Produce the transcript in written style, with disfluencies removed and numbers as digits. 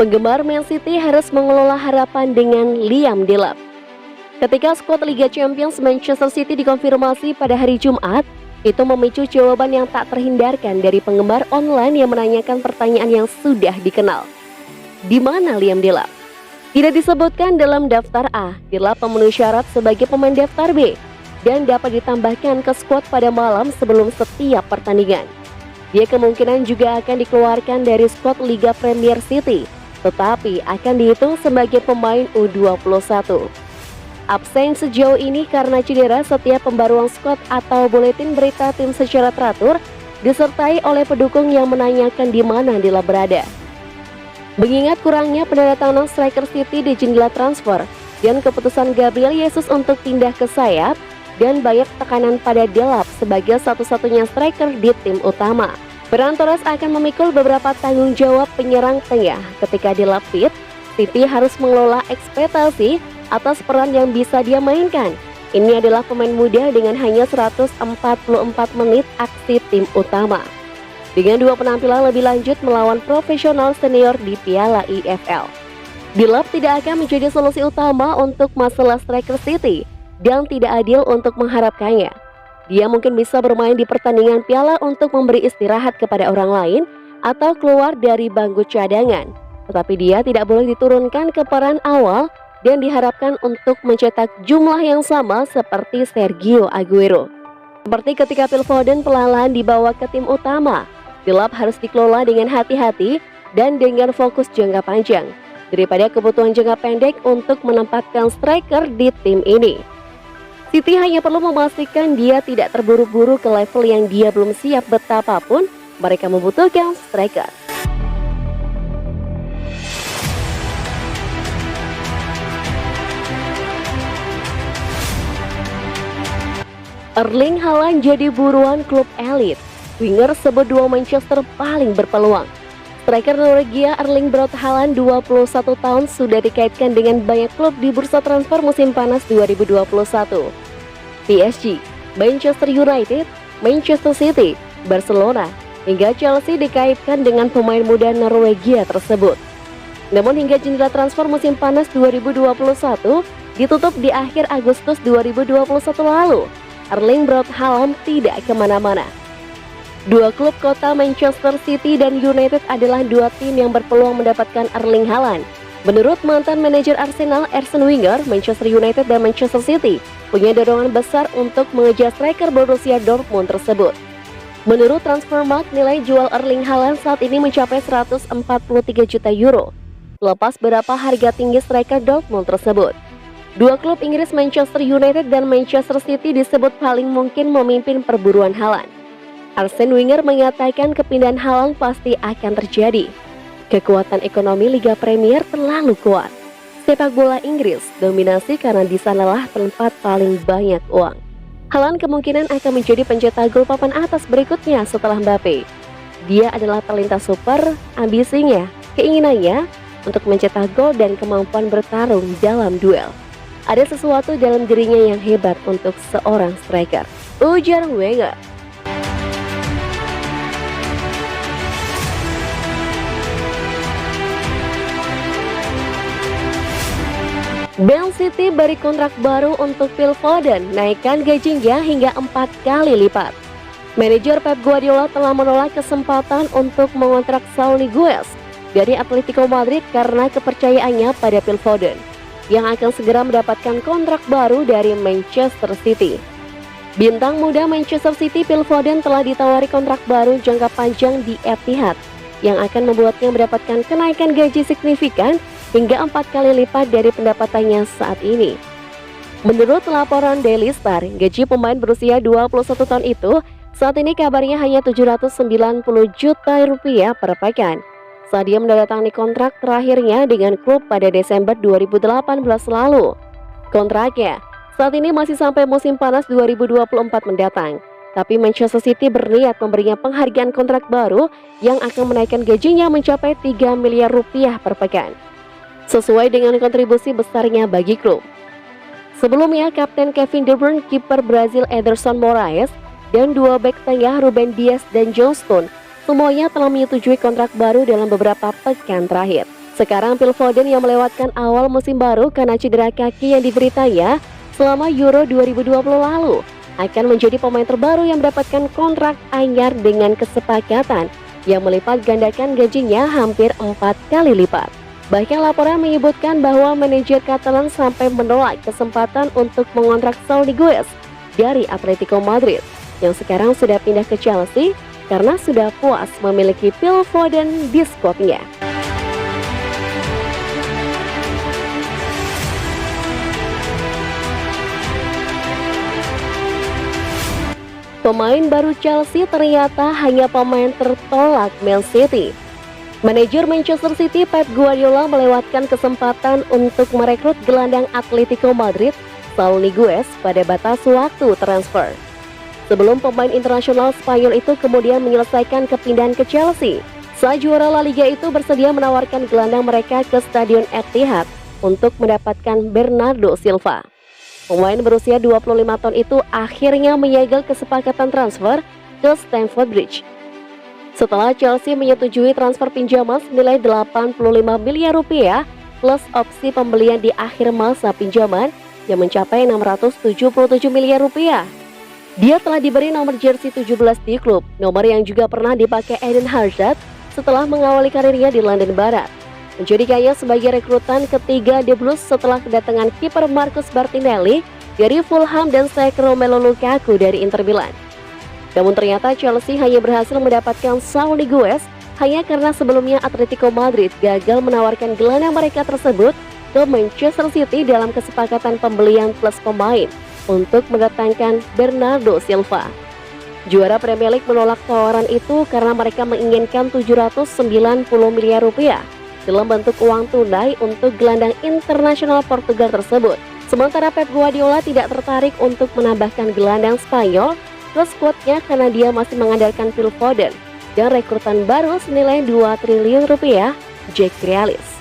Penggemar Man City harus mengelola harapan dengan Liam Delap. Ketika skuad Liga Champions Manchester City dikonfirmasi pada hari Jumat, itu memicu jawaban yang tak terhindarkan dari penggemar online yang menanyakan pertanyaan yang sudah dikenal. Di mana Liam Delap? Tidak disebutkan dalam daftar A, Delap memenuhi syarat sebagai pemain daftar B dan dapat ditambahkan ke skuad pada malam sebelum setiap pertandingan. Dia kemungkinan juga akan dikeluarkan dari skuad Liga Premier City, tetapi akan dihitung sebagai pemain U21. Absen sejauh ini karena cedera setiap pembaruan skuad atau buletin berita tim secara teratur disertai oleh pendukung yang menanyakan di mana Delap berada. Mengingat kurangnya penandatanganan striker City di jendela transfer dan keputusan Gabriel Jesus untuk pindah ke sayap dan banyak tekanan pada Delap sebagai satu-satunya striker di tim utama, Ferran Torres akan memikul beberapa tanggung jawab penyerang tengah. Ketika Delap fit, City harus mengelola ekspektasi atas peran yang bisa dia mainkan. Ini adalah pemain muda dengan hanya 144 menit aksi tim utama, dengan 2 penampilan lebih lanjut melawan profesional senior di Piala EFL. Delap tidak akan menjadi solusi utama untuk masalah striker City dan tidak adil untuk mengharapkannya. Dia mungkin bisa bermain di pertandingan Piala untuk memberi istirahat kepada orang lain atau keluar dari bangku cadangan, tetapi dia tidak boleh diturunkan ke peran awal dan diharapkan untuk mencetak jumlah yang sama seperti Sergio Aguero. Seperti ketika Phil Foden perlahan dibawa ke tim utama, Delap harus dikelola dengan hati-hati dan dengan fokus jangka panjang daripada kebutuhan jangka pendek untuk menempatkan striker di tim ini. City hanya perlu memastikan dia tidak terburu-buru ke level yang dia belum siap betapapun mereka membutuhkan striker. Erling Haaland jadi buruan klub elit. Winger sebut dua Manchester paling berpeluang. Striker Norwegia Erling Braut Haaland 21 tahun sudah dikaitkan dengan banyak klub di bursa transfer musim panas 2021. PSG, Manchester United, Manchester City, Barcelona, hingga Chelsea dikaitkan dengan pemain muda Norwegia tersebut. Namun hingga jendela transfer musim panas 2021 ditutup di akhir Agustus 2021 lalu, Erling Braut Haaland tidak kemana-mana. Dua klub kota Manchester City dan United adalah dua tim yang berpeluang mendapatkan Erling Haaland. Menurut mantan manajer Arsenal Arsene Wenger, Manchester United dan Manchester City punya dorongan besar untuk mengejar striker Borussia Dortmund tersebut. Menurut Transfermarkt, nilai jual Erling Haaland saat ini mencapai 143 juta euro, lepas berapa harga tinggi striker Dortmund tersebut. Dua klub Inggris Manchester United dan Manchester City disebut paling mungkin memimpin perburuan Haaland. Arsene Wenger mengatakan kepindahan Haaland pasti akan terjadi. Kekuatan ekonomi Liga Premier terlalu kuat. Sepak bola Inggris dominasi karena di sanalah tempat paling banyak uang. Haaland kemungkinan akan menjadi pencetak gol papan atas berikutnya setelah Mbappe. Dia adalah talenta super, ambisinya, keinginannya untuk mencetak gol dan kemampuan bertarung dalam duel. Ada sesuatu dalam dirinya yang hebat untuk seorang striker, ujar Wenger. Man City beri kontrak baru untuk Phil Foden, naikkan gajinya hingga 4 kali lipat. Manajer Pep Guardiola telah menolak kesempatan untuk mengontrak Saul Niguez dari Atletico Madrid karena kepercayaannya pada Phil Foden, yang akan segera mendapatkan kontrak baru dari Manchester City. Bintang muda Manchester City Phil Foden telah ditawari kontrak baru jangka panjang di Etihad, yang akan membuatnya mendapatkan kenaikan gaji signifikan hingga 4 kali lipat dari pendapatannya saat ini. Menurut laporan Daily Star, gaji pemain berusia 21 tahun itu saat ini kabarnya hanya 790 juta rupiah per pekan saat dia menandatangani kontrak terakhirnya dengan klub pada Desember 2018 lalu. Kontraknya saat ini masih sampai musim panas 2024 mendatang, tapi Manchester City berniat memberinya penghargaan kontrak baru yang akan menaikkan gajinya mencapai 3 miliar rupiah per pekan, sesuai dengan kontribusi besarnya bagi klub. Sebelumnya, Kapten Kevin De Bruyne, kiper Brazil Ederson Moraes, dan dua bek tengah Ruben Dias dan John Stones semuanya telah menyetujui kontrak baru dalam beberapa pekan terakhir. Sekarang Phil Foden yang melewatkan awal musim baru karena cedera kaki yang dideritanya selama Euro 2020 lalu akan menjadi pemain terbaru yang mendapatkan kontrak anyar dengan kesepakatan yang melipat gandakan gajinya hampir 4 kali lipat. Bahkan laporan menyebutkan bahwa manajer Catalan sampai menolak kesempatan untuk mengontrak Saúl Ñíguez dari Atletico Madrid yang sekarang sudah pindah ke Chelsea karena sudah puas memiliki Phil Foden di skuadnya. Pemain baru Chelsea ternyata hanya pemain tertolak Man City. Manajer Manchester City Pep Guardiola melewatkan kesempatan untuk merekrut gelandang Atletico Madrid Saúl Ñíguez pada batas waktu transfer. Sebelum pemain internasional Spanyol itu kemudian menyelesaikan kepindahan ke Chelsea, sang juara La Liga itu bersedia menawarkan gelandang mereka ke Stadion Etihad untuk mendapatkan Bernardo Silva. Pemain berusia 25 tahun itu akhirnya menyegel kesepakatan transfer ke Stamford Bridge. Setelah Chelsea menyetujui transfer pinjaman senilai 85 miliar rupiah plus opsi pembelian di akhir masa pinjaman yang mencapai 677 miliar rupiah. Dia telah diberi nomor jersey 17 di klub, nomor yang juga pernah dipakai Eden Hazard setelah mengawali karirnya di London Barat. Menjadikannya sebagai rekrutan ketiga The Blues setelah kedatangan kiper Marcus Bertinelli dari Fulham dan striker Romelu Lukaku dari Inter Milan. Namun ternyata Chelsea hanya berhasil mendapatkan Saúl Ñíguez hanya karena sebelumnya Atletico Madrid gagal menawarkan gelandang mereka tersebut ke Manchester City dalam kesepakatan pembelian plus pemain untuk mendatangkan Bernardo Silva. Juara Premier League menolak tawaran itu karena mereka menginginkan 790 miliar rupiah dalam bentuk uang tunai untuk gelandang internasional Portugal tersebut. Sementara Pep Guardiola tidak tertarik untuk menambahkan gelandang Spanyol ke skuadnya karena dia masih mengandalkan Phil Foden dan rekrutan baru senilai 2 triliun rupiah, Jack Grealish.